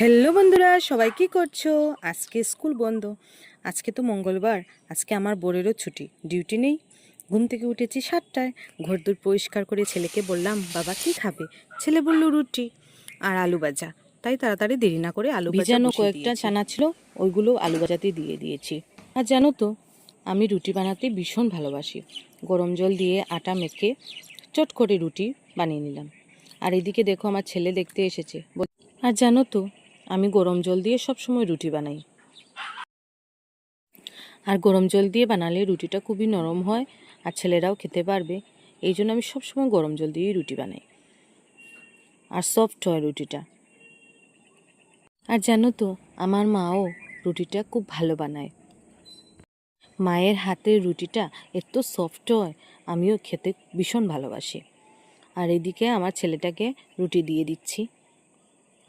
Hello বন্ধুরা, সবাই কি করছো? আজকে স্কুল বন্ধ। আজকে তো মঙ্গলবার। আজকে আমার বোরেরও ছুটি, ডিউটি নেই। ঘুম থেকে উঠেছি 7টায়। ঘরদোর পরিষ্কার করে ছেলেকে বললাম, বাবা কি খাবে? ছেলে বলল রুটি আর আলু ভাজা। তাই তাড়াতাড়ি দেরি না করে আলু ভাজা ভিজানো বসিয়ে কয়েকটা দিয়েছি। চানা ছিল, ওইগুলো আলু ভাজাতে দিয়ে দিয়েছি। আর জানো তো, আমি রুটি বানাতে ভীষণ ভালোবাসি। গরম জল দিয়ে আটা মেখে চট করে রুটি বানিয়ে নিলাম। আর এদিকে দেখো, আমার ছেলে দেখতে এসেছে। আর জানো তো, আমি গরম জল দিয়ে সবসময় রুটি বানাই। আর গরম জল দিয়ে বানালে রুটিটা খুবই নরম হয়, আর ছেলেরাও খেতে পারবে। এই জন্য আমি সবসময় গরম জল দিয়েই রুটি বানাই, আর সফট হয় রুটিটা। আর জানো তো, আমার মাও রুটিটা খুব ভালো বানায়। মায়ের হাতের রুটিটা এত সফট হয়, আমিও খেতে ভীষণ ভালোবাসি। আর এদিকে আমার ছেলেটাকে রুটি দিয়ে দিচ্ছি,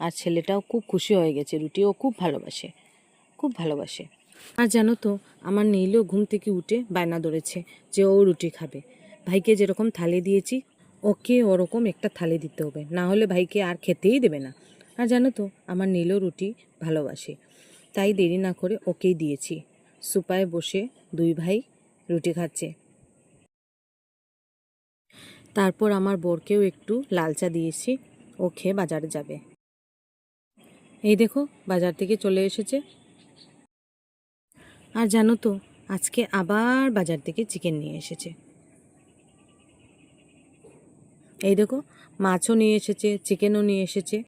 আর ছেলেটাও খুব খুশি হয়ে গেছে। রুটিও খুব ভালোবাসে, খুব ভালোবাসে। আর জানো তো, আমার নীলও ঘুম থেকে উঠে বায়না ধরেছে যে ও রুটি খাবে। ভাইকে যেরকম থালি দিয়েছি, ওকে ওরকম একটা থালি দিতে হবে, না হলে ভাইকে আর খেতেই দেবে না। আর জানো তো, আমার নীলও রুটি ভালোবাসে, তাই দেরি না করে ওকেই দিয়েছি। সুপায় বসে দুই ভাই রুটি খাচ্ছে। তারপর আমার বরকেও একটু লাল চা দিয়েছি, ও খেয়ে বাজারে যাবে। এই দেখো, বাজার থেকে চলে এসেছে। আর জানো তো, আজকে আবার বাজার থেকে চিকেন নিয়ে এসেছে। এই দেখো, মাছও নিয়ে এসেছে, চিকেনও নিয়ে এসেছে।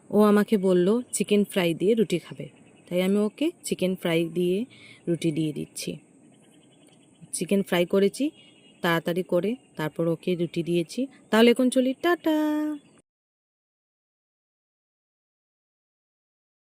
ও আমাকে বলল চিকেন ফ্রাই দিয়ে রুটি খাবে, তাই আমি ওকে চিকেন ফ্রাই দিয়ে রুটি দিয়ে দিচ্ছি। চিকেন ফ্রাই করেছি তাড়াতাড়ি করে, তারপর ওকে রুটি দিয়েছি। তাহলে এখন চলি, টাটা।